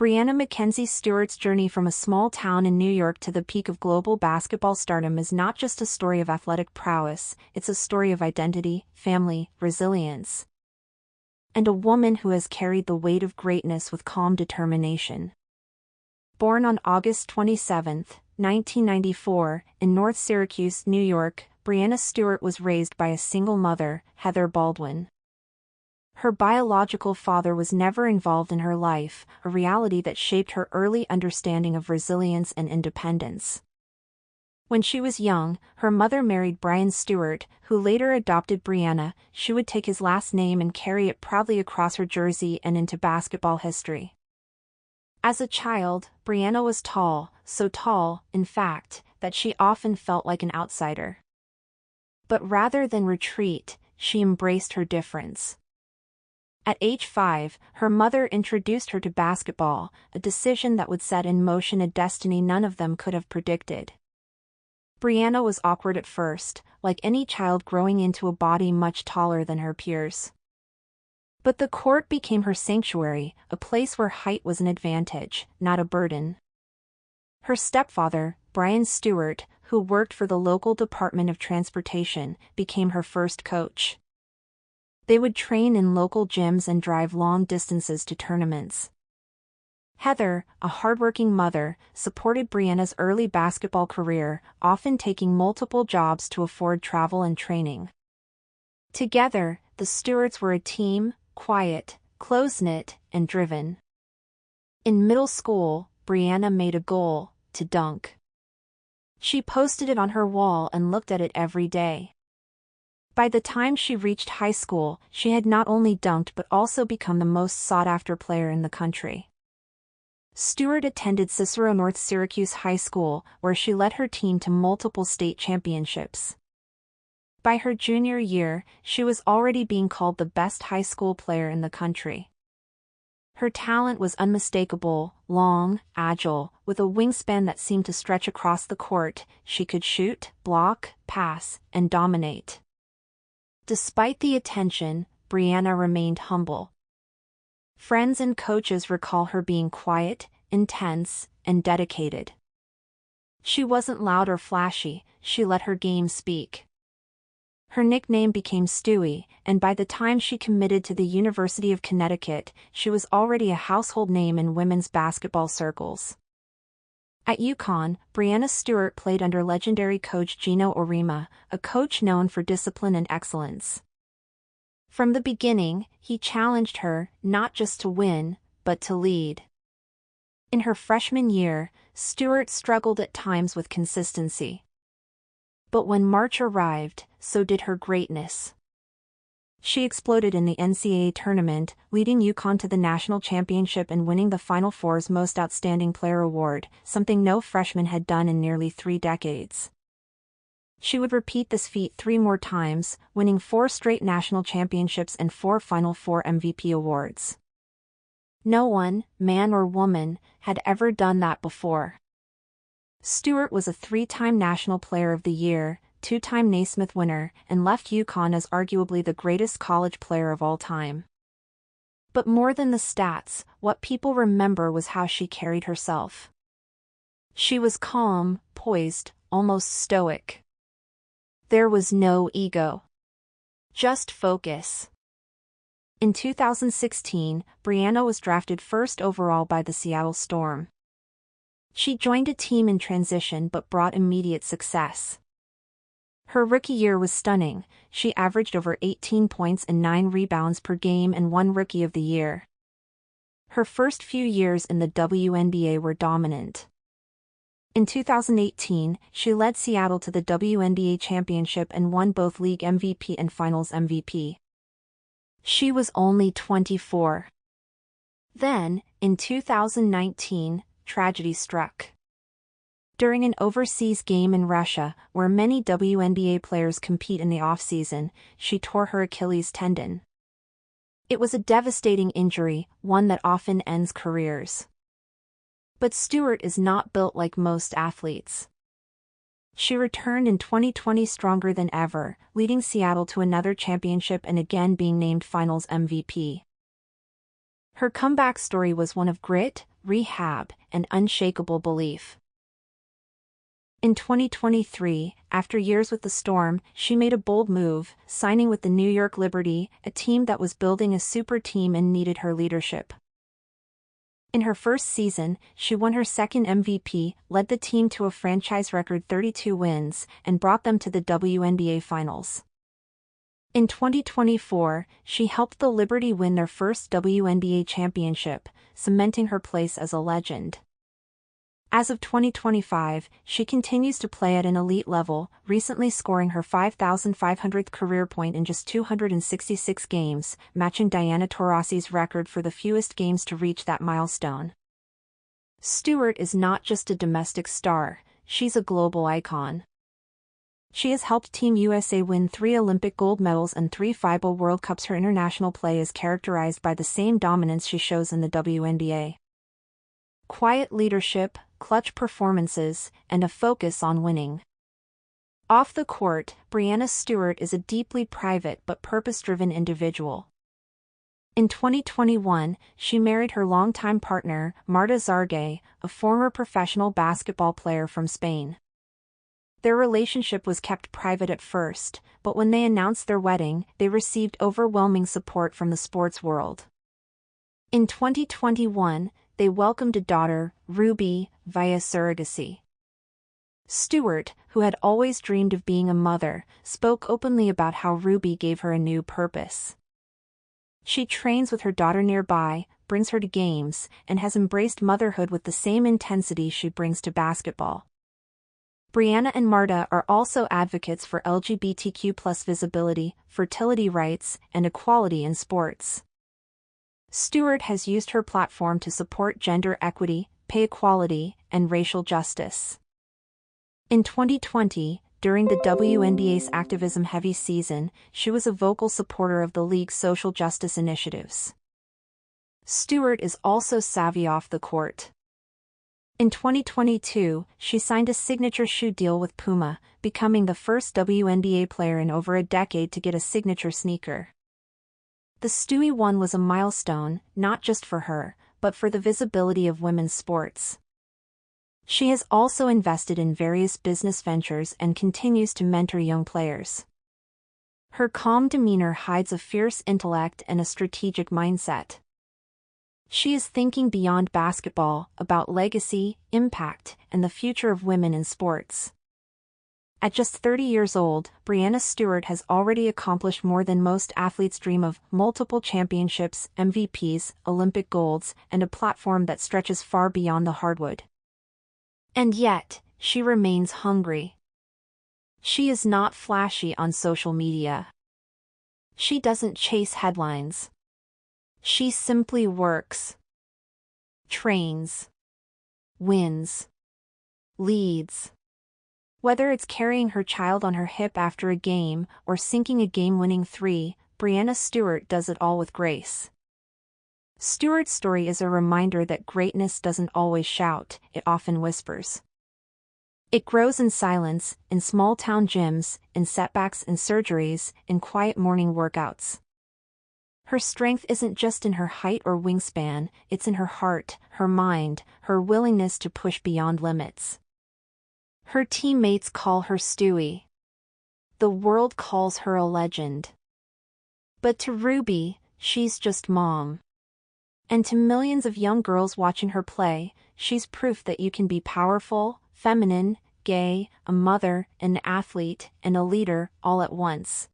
Breanna Stewart's journey from a small town in New York to the peak of global basketball stardom is not just a story of athletic prowess, it's a story of identity, family, resilience, and a woman who has carried the weight of greatness with calm determination. Born on August 27, 1994, in North Syracuse, New York, Breanna Stewart was raised by a single mother, Heather Baldwin. Her biological father was never involved in her life, a reality that shaped her early understanding of resilience and independence. When she was young, her mother married Brian Stewart, who later adopted Breanna. She would take his last name and carry it proudly across her jersey and into basketball history. As a child, Breanna was tall, so tall, in fact, that she often felt like an outsider. But rather than retreat, she embraced her difference. At age 5, her mother introduced her to basketball, a decision that would set in motion a destiny none of them could have predicted. Breanna was awkward at first, like any child growing into a body much taller than her peers. But the court became her sanctuary, a place where height was an advantage, not a burden. Her stepfather, Brian Stewart, who worked for the local Department of Transportation, became her first coach. They would train in local gyms and drive long distances to tournaments. Heather, a hardworking mother, supported Breanna's early basketball career, often taking multiple jobs to afford travel and training. Together, the Stewarts were a team, quiet, close-knit, and driven. In middle school, Breanna made a goal to dunk. She posted it on her wall and looked at it every day. By the time she reached high school, she had not only dunked but also become the most sought-after player in the country. Stewart attended Cicero North Syracuse High School, where she led her team to multiple state championships. By her junior year, she was already being called the best high school player in the country. Her talent was unmistakable, long, agile, with a wingspan that seemed to stretch across the court. She could shoot, block, pass, and dominate. Despite the attention, Breanna remained humble. Friends and coaches recall her being quiet, intense, and dedicated. She wasn't loud or flashy, she let her game speak. Her nickname became Stewie, and by the time she committed to the University of Connecticut, she was already a household name in women's basketball circles. At UConn, Breanna Stewart played under legendary coach Gino Auriemma, a coach known for discipline and excellence. From the beginning, he challenged her, not just to win, but to lead. In her freshman year, Stewart struggled at times with consistency. But when March arrived, so did her greatness. She exploded in the NCAA tournament, leading UConn to the national championship and winning the Final Four's Most Outstanding Player award, something no freshman had done in nearly 3 decades. She would repeat this feat 3 more times, winning 4 straight national championships and 4 Final Four MVP awards. No one, man or woman, had ever done that before. Stewart was a 3-time National Player of the Year, 2-time Naismith winner, and left UConn as arguably the greatest college player of all time. But more than the stats, what people remember was how she carried herself. She was calm, poised, almost stoic. There was no ego. Just focus. In 2016, Breanna was drafted first overall by the Seattle Storm. She joined a team in transition but brought immediate success. Her rookie year was stunning. She averaged over 18 points and 9 rebounds per game and won Rookie of the Year. Her first few years in the WNBA were dominant. In 2018, she led Seattle to the WNBA Championship and won both League MVP and Finals MVP. She was only 24. Then, in 2019, tragedy struck. During an overseas game in Russia, where many WNBA players compete in the off-season, she tore her Achilles tendon. It was a devastating injury, one that often ends careers. But Stewart is not built like most athletes. She returned in 2020 stronger than ever, leading Seattle to another championship and again being named Finals MVP. Her comeback story was one of grit, rehab, and unshakable belief. In 2023, after years with the Storm, she made a bold move, signing with the New York Liberty, a team that was building a super team and needed her leadership. In her first season, she won her second MVP, led the team to a franchise record 32 wins, and brought them to the WNBA Finals. In 2024, she helped the Liberty win their first WNBA championship, cementing her place as a legend. As of 2025, she continues to play at an elite level, recently scoring her 5,500th career point in just 266 games, matching Diana Taurasi's record for the fewest games to reach that milestone. Stewart is not just a domestic star, she's a global icon. She has helped Team USA win 3 Olympic gold medals and 3 FIBA World Cups. Her international play is characterized by the same dominance she shows in the WNBA. Quiet leadership, clutch performances, and a focus on winning. Off the court, Breanna Stewart is a deeply private but purpose-driven individual. In 2021, she married her longtime partner, Marta Xargay, a former professional basketball player from Spain. Their relationship was kept private at first, but when they announced their wedding, they received overwhelming support from the sports world. In 2021, they welcomed a daughter, Ruby, via surrogacy. Stewart, who had always dreamed of being a mother, spoke openly about how Ruby gave her a new purpose. She trains with her daughter nearby, brings her to games, and has embraced motherhood with the same intensity she brings to basketball. Breanna and Marta are also advocates for LGBTQ+ visibility, fertility rights, and equality in sports. Stewart has used her platform to support gender equity, pay equality, and racial justice. In 2020, during the WNBA's activism-heavy season, she was a vocal supporter of the league's social justice initiatives. Stewart is also savvy off the court. In 2022, she signed a signature shoe deal with Puma, becoming the first WNBA player in over a decade to get a signature sneaker. The Stewie one was a milestone, not just for her, but for the visibility of women's sports. She has also invested in various business ventures and continues to mentor young players. Her calm demeanor hides a fierce intellect and a strategic mindset. She is thinking beyond basketball, about legacy, impact, and the future of women in sports. At just 30 years old, Breanna Stewart has already accomplished more than most athletes dream of: multiple championships, MVPs, Olympic golds, and a platform that stretches far beyond the hardwood. And yet, she remains hungry. She is not flashy on social media. She doesn't chase headlines. She simply works, trains, wins, leads. Whether it's carrying her child on her hip after a game or sinking a game-winning 3, Breanna Stewart does it all with grace. Stewart's story is a reminder that greatness doesn't always shout, it often whispers. It grows in silence, in small-town gyms, in setbacks and surgeries, in quiet morning workouts. Her strength isn't just in her height or wingspan, it's in her heart, her mind, her willingness to push beyond limits. Her teammates call her Stewie. The world calls her a legend. But to Ruby, she's just mom. And to millions of young girls watching her play, she's proof that you can be powerful, feminine, gay, a mother, an athlete, and a leader, all at once.